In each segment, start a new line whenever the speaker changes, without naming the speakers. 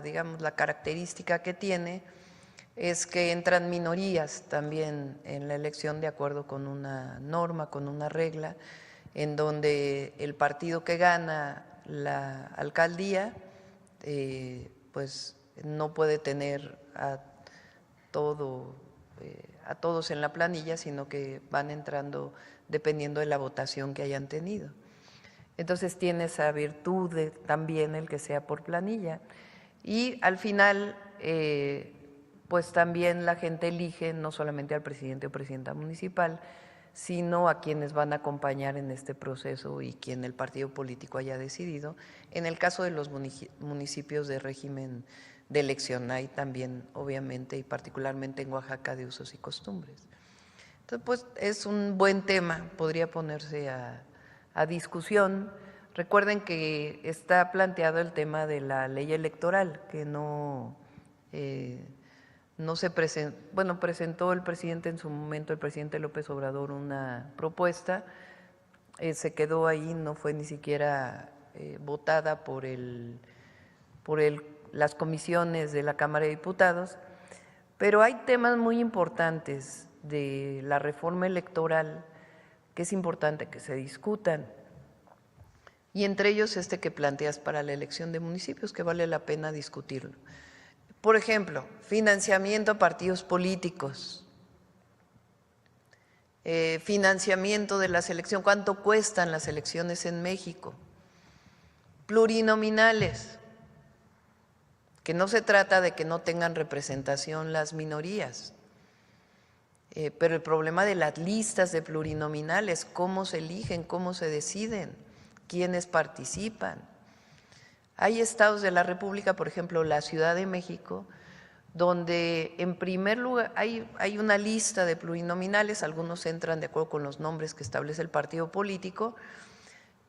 digamos, la característica que tiene es que entran minorías también en la elección de acuerdo con una norma, con una regla, en donde el partido que gana la alcaldía pues no puede tener a todos en la planilla, sino que van entrando dependiendo de la votación que hayan tenido. Entonces tiene esa virtud también el que sea por planilla. Y al final, pues también la gente elige no solamente al presidente o presidenta municipal, sino a quienes van a acompañar en este proceso y quien el partido político haya decidido. En el caso de los municipios de régimen de elección hay también, obviamente, y particularmente en Oaxaca, de usos y costumbres. Entonces, pues es un buen tema, podría ponerse a discusión. Recuerden que está planteado el tema de la ley electoral, que no se presentó, bueno, presentó el presidente en su momento, el presidente López Obrador, una propuesta, se quedó ahí, no fue ni siquiera votada por las comisiones de la Cámara de Diputados, pero hay temas muy importantes de la reforma electoral que es importante que se discutan, y entre ellos este que planteas para la elección de municipios, que vale la pena discutirlo. Por ejemplo, financiamiento a partidos políticos, financiamiento de la selección, cuánto cuestan las elecciones en México, plurinominales, que no se trata de que no tengan representación las minorías, pero el problema de las listas de plurinominales, cómo se eligen, cómo se deciden, quiénes participan. Hay estados de la República, por ejemplo, la Ciudad de México, donde en primer lugar hay una lista de plurinominales, algunos entran de acuerdo con los nombres que establece el partido político,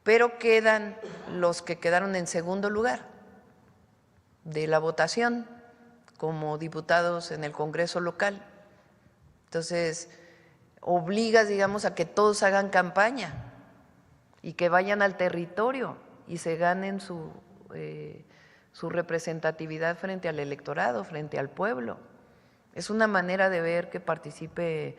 pero quedan los que quedaron en segundo lugar de la votación como diputados en el Congreso local. Entonces, obligas, digamos, a que todos hagan campaña y que vayan al territorio y se ganen su representatividad frente al electorado, frente al pueblo. Es una manera de ver que participe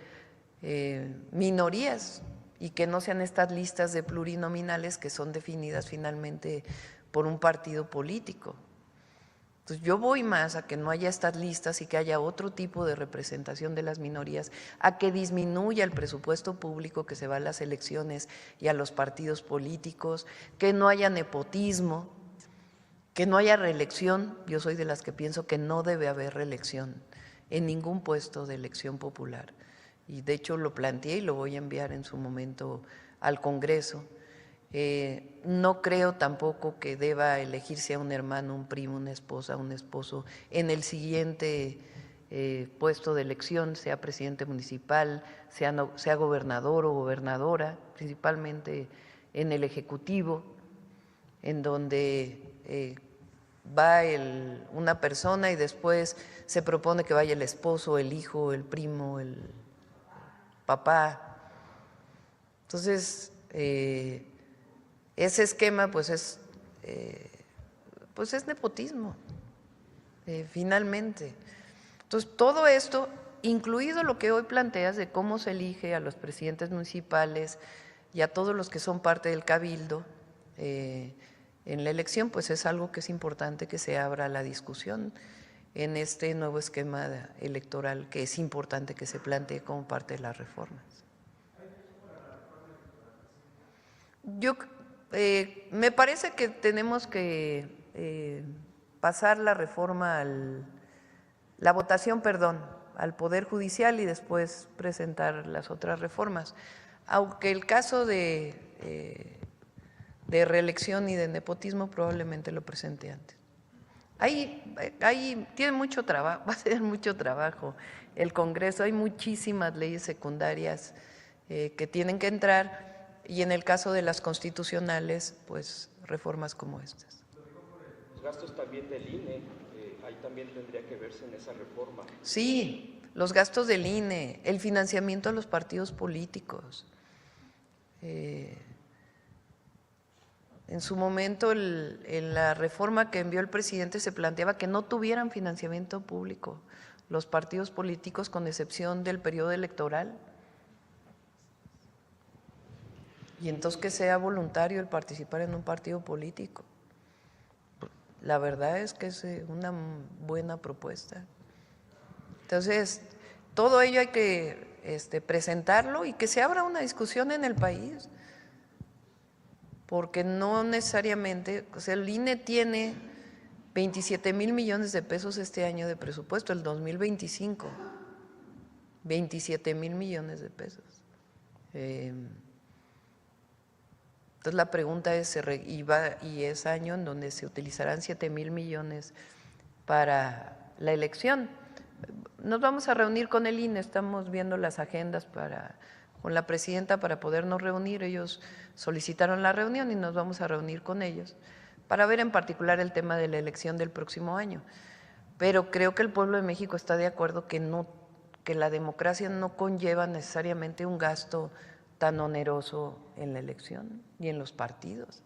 minorías y que no sean estas listas de plurinominales que son definidas finalmente por un partido político. Entonces yo voy más a que no haya estas listas y que haya otro tipo de representación de las minorías, a que disminuya el presupuesto público que se va a las elecciones y a los partidos políticos, que no haya nepotismo, que no haya reelección. Yo soy de las que pienso que no debe haber reelección en ningún puesto de elección popular, y de hecho lo planteé y lo voy a enviar en su momento al Congreso. No creo tampoco que deba elegirse a un hermano, un primo, una esposa, un esposo en el siguiente puesto de elección, sea presidente municipal, sea gobernador o gobernadora, principalmente en el Ejecutivo, en donde va una persona y después se propone que vaya el esposo, el hijo, el primo, el papá. Entonces, ese esquema pues es nepotismo, finalmente. Entonces, todo esto, incluido lo que hoy planteas de cómo se elige a los presidentes municipales y a todos los que son parte del cabildo en la elección, pues es algo que es importante que se abra la discusión en este nuevo esquema electoral, que es importante que se plantee como parte de las reformas. Me parece que tenemos que pasar la reforma la votación, perdón, al Poder Judicial y después presentar las otras reformas, aunque el caso de reelección y de nepotismo probablemente lo presente antes. Tiene mucho trabajo, va a ser mucho trabajo el Congreso, hay muchísimas leyes secundarias que tienen que entrar, y en el caso de las constitucionales, pues reformas como estas.
Los gastos también del INE, ahí también tendría que verse en esa reforma.
Sí, los gastos del INE, el financiamiento a los partidos políticos. En su momento, en la reforma que envió el presidente se planteaba que no tuvieran financiamiento público los partidos políticos, con excepción del periodo electoral. Y entonces que sea voluntario el participar en un partido político. La verdad es que es una buena propuesta. Entonces, todo ello hay que presentarlo y que se abra una discusión en el país. Porque no necesariamente, o sea, el INE tiene 27,000 millones de pesos este año de presupuesto, el 2025, 27,000 millones de pesos. Entonces la pregunta es, y es año en donde se utilizarán 7,000 millones para la elección. Nos vamos a reunir con el INE, estamos viendo las agendas con la presidenta para podernos reunir. Ellos solicitaron la reunión y nos vamos a reunir con ellos para ver en particular el tema de la elección del próximo año. Pero creo que el pueblo de México está de acuerdo que la democracia no conlleva necesariamente un gasto tan oneroso en la elección y en los partidos.